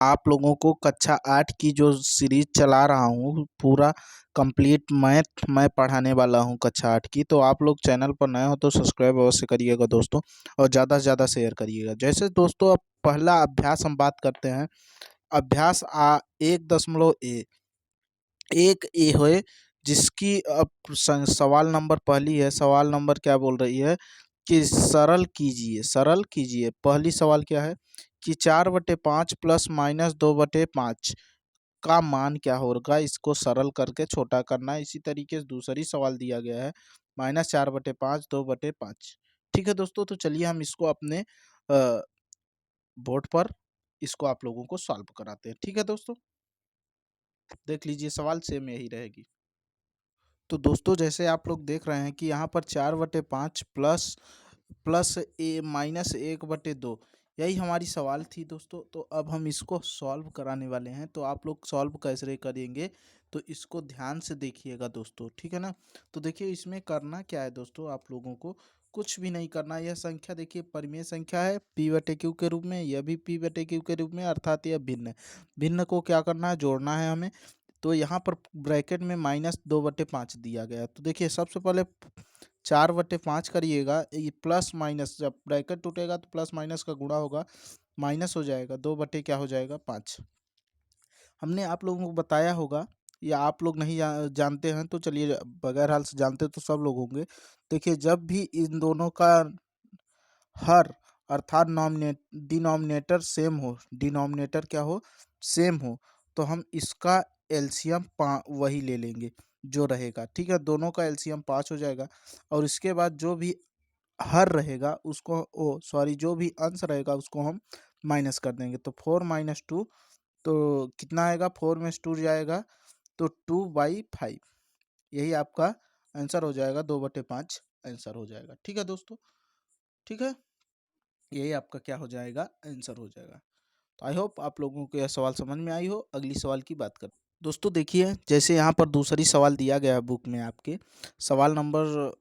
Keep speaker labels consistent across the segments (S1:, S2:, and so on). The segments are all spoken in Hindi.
S1: आप लोगों को कक्षा 8 की जो सीरीज चला रहा हूँ पूरा कंप्लीट मैथ मैं पढ़ाने वाला हूँ कक्षा 8 की। तो आप लोग चैनल पर नए हो तो सब्सक्राइब अवश्य करिएगा दोस्तों, और ज़्यादा से ज़्यादा शेयर करिएगा। जैसे दोस्तों अब पहला अभ्यास हम बात करते हैं। अभ्यास 1.1 ए है, जिसकी अब सवाल नंबर पहली है। सवाल नंबर क्या बोल रही है कि सरल कीजिए। पहली सवाल क्या है कि 4/5 प्लस माइनस 2/5 का मान क्या होगा। इसको सरल करके छोटा करना है। इसी तरीके से दूसरी सवाल दिया गया है -4/5 2/5। ठीक है दोस्तों, तो चलिए हम इसको अपने बोर्ड पर इसको आप लोगों को सॉल्व कराते हैं। ठीक है दोस्तों, देख लीजिए सवाल सेम यही रहेगी। तो दोस्तों जैसे आप लोग देख रहे हैं कि यहाँ पर 4/5 प्लस प्लस ए माइनस 1/2, यही हमारी सवाल थी दोस्तों। तो अब हम इसको सॉल्व कराने वाले हैं। तो आप लोग सॉल्व कैसे करेंगे तो इसको ध्यान से देखिएगा दोस्तों, ठीक है ना। तो देखिए इसमें करना क्या है दोस्तों, आप लोगों को कुछ भी नहीं करना। यह संख्या देखिए परिमेय संख्या है p/q के रूप में, यह भी p/q के रूप में, अर्थात यह भिन्न है। भिन्न को क्या करना है, जोड़ना है हमें। तो यहाँ पर ब्रैकेट में -2/5 दिया गया। तो देखिए सबसे पहले 4/5 करिएगा। ये प्लस माइनस, जब ब्रैकेट टूटेगा तो प्लस माइनस का गुणा होगा, माइनस हो जाएगा 2/क्या हो जाएगा 5। हमने आप लोगों को बताया होगा, या आप लोग नहीं जानते हैं तो चलिए, बगैर हाल से जानते तो सब लोग होंगे। देखिए जब भी इन दोनों का हर अर्थात डिनोमिनेटर सेम हो, डिनोमिनेटर क्या हो, सेम हो, तो हम इसका एलसीएम वही ले लेंगे जो रहेगा। ठीक है, दोनों का एलसीएम 5 हो जाएगा। और इसके बाद जो भी हर रहेगा उसको, ओ सॉरी, जो भी अंश रहेगा उसको हम माइनस कर देंगे। तो 4 - 2, तो कितना आएगा, 4 में से 2 जाएगा तो 2/5। यही आपका आंसर हो जाएगा, 2/5 आंसर हो जाएगा। ठीक है दोस्तों, ठीक है, यही आपका क्या हो जाएगा, आंसर हो जाएगा। तो आई होप आप लोगों को यह सवाल समझ में आई हो। अगली सवाल की बात करते दोस्तों। देखिए जैसे यहाँ पर दूसरी सवाल दिया गया है बुक में आपके, सवाल नंबर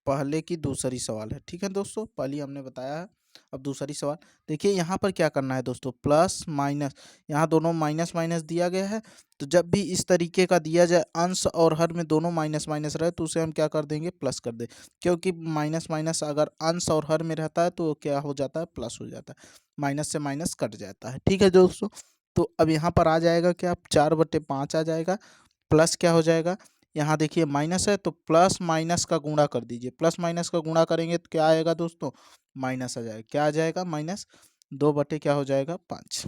S1: पहले की दूसरी सवाल है। ठीक है दोस्तों, पहली हमने बताया है, अब दूसरी सवाल देखिए। यहाँ पर क्या करना है दोस्तों, प्लस माइनस, यहाँ दोनों माइनस माइनस दिया गया है। तो जब भी इस तरीके का दिया जाए, अंश और हर में दोनों माइनस माइनस रहे, तो उसे हम क्या कर देंगे, प्लस कर दे। क्योंकि माइनस माइनस अगर अंश और हर में रहता है तो क्या हो जाता है, प्लस हो जाता है, माइनस से माइनस कट जाता है। ठीक है दोस्तों, तो अब यहाँ पर आ जाएगा क्या, 4/5 आ जाएगा, प्लस क्या हो जाएगा, यहाँ देखिए माइनस है तो प्लस माइनस का गुणा कर दीजिए। प्लस माइनस का गुणा करेंगे तो क्या आएगा दोस्तों, माइनस आ जाएगा। क्या आ जाएगा, माइनस 2 क्या हो जाएगा 5।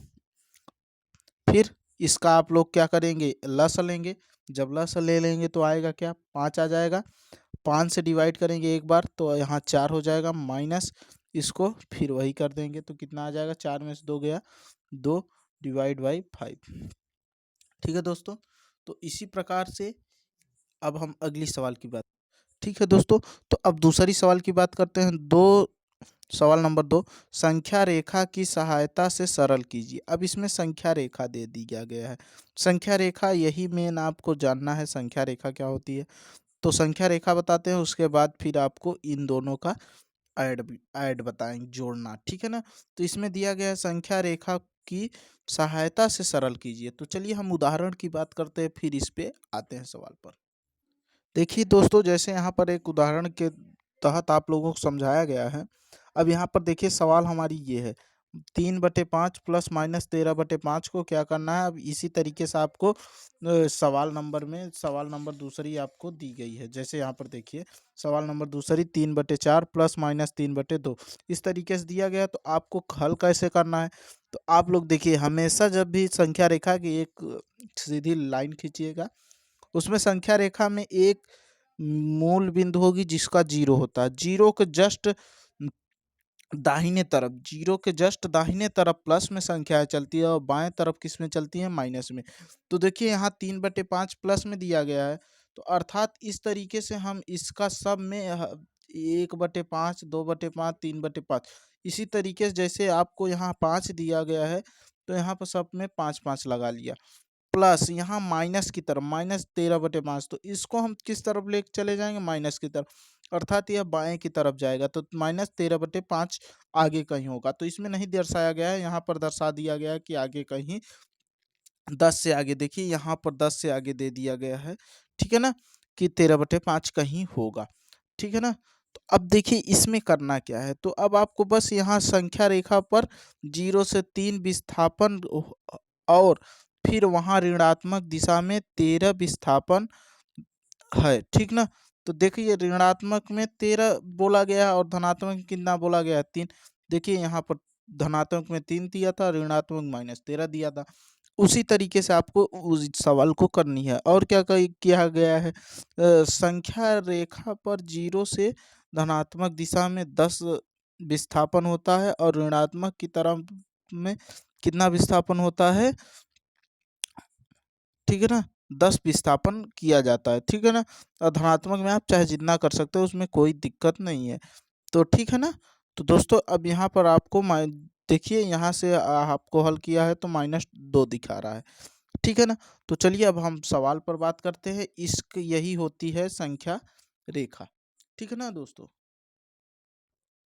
S1: फिर इसका आप लोग क्या करेंगे, लस लेंगे। जब लस ले लेंगे तो आएगा क्या, 5 आ जाएगा। 5 से डिवाइड करेंगे एक बार तो यहाँ 4 हो जाएगा, माइनस इसको फिर वही कर देंगे तो कितना आ जाएगा, 4 में से 2 गया 2/5। ठीक है दोस्तों, तो इसी प्रकार से अब हम अगली सवाल की बात, ठीक है दोस्तों, तो अब दूसरी सवाल की बात करते हैं। सवाल नंबर 2, संख्या रेखा की सहायता से सरल कीजिए। अब इसमें संख्या रेखा दे दिया गया है। संख्या रेखा यही मेन आपको जानना है, संख्या रेखा क्या होती है। तो संख्या रेखा बताते हैं, उसके बाद फिर आपको इन दोनों का ऐड बताएंगे, जोड़ना। ठीक है ना। तो इसमें दिया गया है संख्या रेखा की सहायता से सरल कीजिए। तो चलिए हम उदाहरण की बात करते हैं, फिर इस पे आते हैं सवाल पर। देखिए दोस्तों जैसे यहाँ पर एक उदाहरण के तहत आप लोगों को समझाया गया है। अब यहाँ पर देखिए सवाल हमारी ये है, 3/5 प्लस माइनस 13/5 को क्या करना है। अब इसी तरीके से आपको सवाल नंबर दूसरी आपको दी गई है। जैसे यहाँ पर देखिए सवाल नंबर दूसरी 3/4 प्लस माइनस 3/2 इस तरीके से दिया गया। तो आपको हल कैसे करना है, तो आप लोग देखिए हमेशा जब भी संख्या रेखा की एक सीधी लाइन खींचिएगा, उसमें संख्या रेखा में एक मूल बिंदु होगी जिसका 0 होता है। जीरो के जस्ट दाहिने तरफ प्लस में संख्याएं चलती है और बाएं तरफ किस में चलती है, माइनस में। तो देखिए यहाँ 3/5 प्लस में दिया गया है, तो अर्थात इस तरीके से हम इसका सब में 1/5 2/5 3/5 इसी तरीके से, जैसे आपको यहाँ 5 दिया गया है तो यहाँ पर सब में 5 5 लगा लिया। प्लस यहाँ माइनस की तरफ -13/5, तो इसको हम किस तरफ ले चले जाएंगे, माइनस की तरफ। अर्थात यह बाएं की तरफ जाएगा, तो -13/5 आगे कहीं होगा। तो इसमें नहीं दर्शाया गया है, यहाँ पर दर्शा दिया गया है कि आगे कहीं 10 से आगे, देखिए यहाँ पर 10 से आगे दे दिया गया है, ठीक है ना, कि 13/5 कहीं होगा, ठीक है ना। तो अब देखिए इसमें करना क्या है, तो अब आपको बस यहाँ संख्या रेखा पर 0 से 3 विस्थापन और फिर वहाँ ऋणात्मक दिशा में 13 विस्थापन है, ठीक ना। तो देखिए ऋणात्मक में 13 बोला गया है और धनात्मक में कितना बोला गया है, 3। देखिए यहाँ पर धनात्मक में 3 दिया था, ऋणात्मक -13 दिया था। उसी तरीके से आपको उस सवाल को करनी है। और क्या किया गया है, संख्या रेखा पर 0 से धनात्मक दिशा में 10 विस्थापन होता है और ऋणात्मक की तरफ में कितना विस्थापन होता है, ठीक है ना, 10 विस्थापन किया जाता है, ठीक है ना। और धनात्मक में आप चाहे जितना कर सकते हो, उसमें कोई दिक्कत नहीं है, तो ठीक है ना। तो दोस्तों अब यहाँ पर आपको देखिए यहाँ से आपको हल किया है तो -2 दिखा रहा है, ठीक है ना। तो चलिए अब हम सवाल पर बात करते हैं। इसक यही होती है संख्या रेखा, ठीक है ना दोस्तों।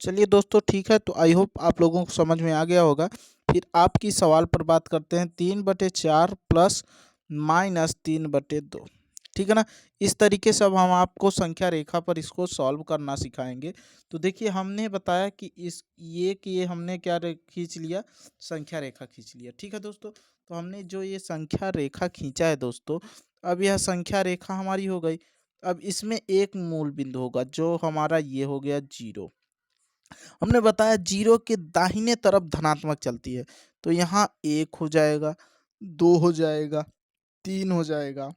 S1: चलिए दोस्तों ठीक है, तो आई होप आप लोगों को समझ में आ गया होगा। फिर आपकी सवाल पर बात करते हैं, 3/4 प्लस -3/2, ठीक है ना। इस तरीके से अब हम आपको संख्या रेखा पर इसको सॉल्व करना सिखाएंगे। तो देखिए हमने बताया कि ये हमने क्या खींच लिया, संख्या रेखा खींच लिया, ठीक है दोस्तों। तो हमने जो ये संख्या रेखा खींचा है दोस्तों, अब यह संख्या रेखा हमारी हो गई। अब इसमें एक मूल बिंदु होगा जो हमारा ये हो गया 0। हमने बताया 0 के दाहिने तरफ धनात्मक चलती है, तो यहाँ 1 हो जाएगा, 2 हो जाएगा, 3 हो जाएगा,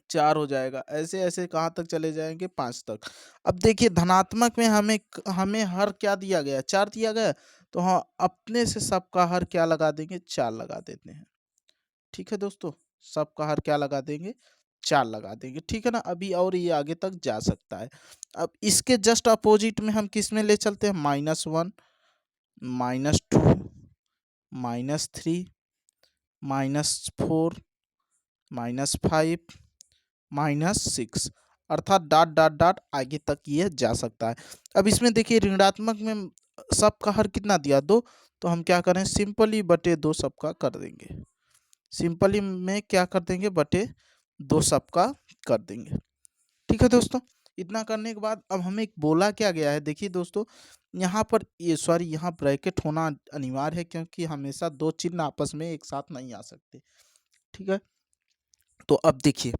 S1: 4 हो जाएगा, ऐसे ऐसे कहाँ तक चले जाएंगे, 5 तक। अब देखिए धनात्मक में हमें हमें हर क्या दिया गया, 4 दिया गया, तो हाँ अपने से सबका हर क्या लगा देंगे, 4 लगा देते हैं, ठीक है दोस्तों। सबका हर क्या लगा देंगे, 4 लगा देंगे, ठीक है ना। अभी और ये आगे तक जा सकता है। अब इसके जस्ट अपोजिट में हम किस में ले चलते हैं, -1, -2, -3, -4, -5, -6, अर्थात डॉट डॉट डॉट आगे तक ये जा सकता है। अब इसमें देखिए ऋणात्मक में सबका हर कितना दिया, 2, तो हम क्या करें, सिंपली बटे 2 सबका कर देंगे। सिंपली में क्या कर देंगे, बटे 2 सबका कर देंगे, ठीक है दोस्तों। इतना करने के बाद अब हमें बोला क्या गया है, देखिए दोस्तों यहाँ पर ये सॉरी यहाँ ब्रैकेट होना अनिवार्य है, क्योंकि हमेशा 2 चिन्ह आपस में एक साथ नहीं आ सकते, ठीक है। तो अब देखिए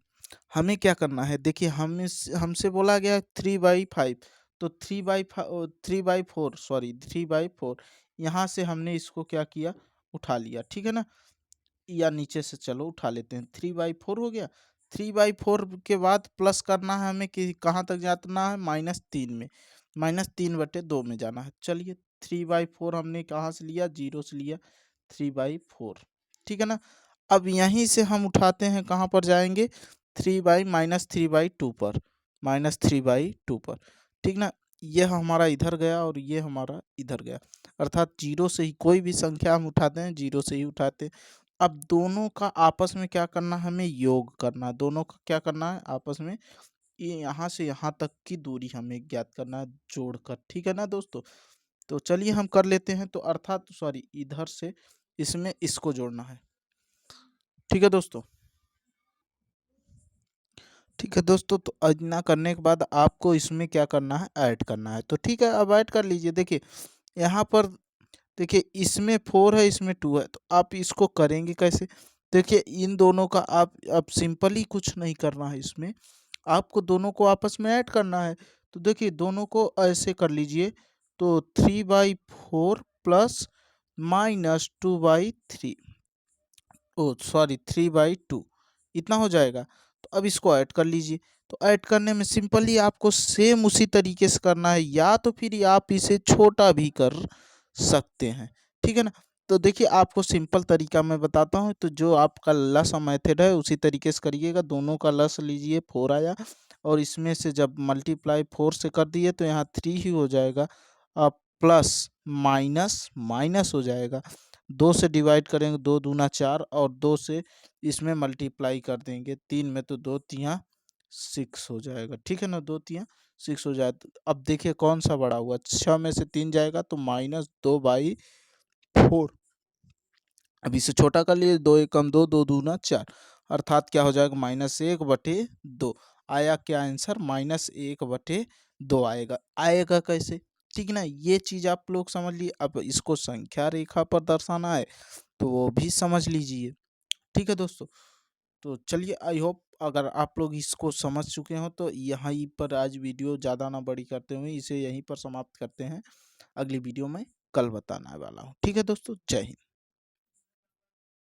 S1: हमें क्या करना है, देखिए हमसे बोला गया 3/5, तो 3/4 सॉरी 3/4, यहाँ से हमने इसको क्या किया, उठा लिया, ठीक है ना। या नीचे से चलो उठा लेते हैं, 3/4 हो गया। 3/4 के बाद प्लस करना है हमें कि कहाँ तक जाना है, -3 में, -3/2 में जाना है। चलिए 3/4 हमने कहाँ से लिया, 0 से लिया, 3/4, ठीक है ना। अब यहीं से हम उठाते हैं, कहाँ पर जाएंगे, -3/2 पर, -3/2 पर, ठीक ना। यह हमारा इधर गया और ये हमारा इधर गया, अर्थात 0 से ही कोई भी संख्या हम उठाते हैं, 0 से ही उठाते हैं। अब दोनों का आपस में क्या करना है, हमें योग करना है। दोनों का क्या करना है, आपस में ये यहाँ से यहाँ तक की दूरी हमें ज्ञात करना है जोड़कर, ठीक है ना दोस्तों। तो चलिए हम कर लेते हैं, तो अर्थात सॉरी इधर से इसमें इसको जोड़ना है, ठीक है दोस्तों। ठीक है दोस्तों, तो इतना करने के बाद आपको इसमें क्या करना है, ऐड करना है। तो ठीक है, अब ऐड कर लीजिए। देखिए यहाँ पर देखिए इसमें 4 है, इसमें 2 है, तो आप इसको करेंगे कैसे, देखिए इन दोनों का आप अब सिंपली कुछ नहीं करना है, इसमें आपको दोनों को आपस में ऐड करना है। तो देखिए दोनों को ऐसे कर लीजिए, तो 3/4 प्लस -2/3, ओ सॉरी 3/2, इतना हो जाएगा। तो अब इसको ऐड कर लीजिए। तो ऐड करने में सिंपली आपको सेम उसी तरीके से करना है, या तो फिर आप इसे छोटा भी कर सकते हैं, ठीक है ना। तो देखिए आपको सिंपल तरीका मैं बताता हूँ, तो जो आपका लस मेथड है उसी तरीके से करिएगा। दोनों का लस लीजिए, 4 आया, और इसमें से जब मल्टीप्लाई 4 से कर दिए तो यहाँ 3 ही हो जाएगा, अब प्लस माइनस माइनस हो जाएगा। 2 से डिवाइड करेंगे, 2 दूना 4, और 2 से इसमें मल्टीप्लाई कर देंगे, 3 में तो 2 तियाँ 6 हो जाएगा, ठीक है ना, 2 तियाँ 6 हो जाए तो अब देखिए कौन सा बड़ा हुआ, 6 में से 3 जाएगा तो -2/4। अब इसे छोटा कर लिए, 2 एकम 2, 2 दूना 4, अर्थात क्या हो जाएगा -1/2। आया क्या आंसर, -1/2 आएगा। आएगा कैसे, ठीक ना, ये चीज़ आप लोग समझ लिए। अब इसको संख्या रेखा पर दर्शाना है तो वो भी समझ लीजिए, ठीक है दोस्तों। तो चलिए, आई होप अगर आप लोग इसको समझ चुके हो तो यहीं पर आज वीडियो ज़्यादा ना बड़ी करते हुए इसे यहीं पर समाप्त करते हैं। अगली वीडियो में कल बताने वाला हूँ, ठीक है दोस्तों। जय हिंद।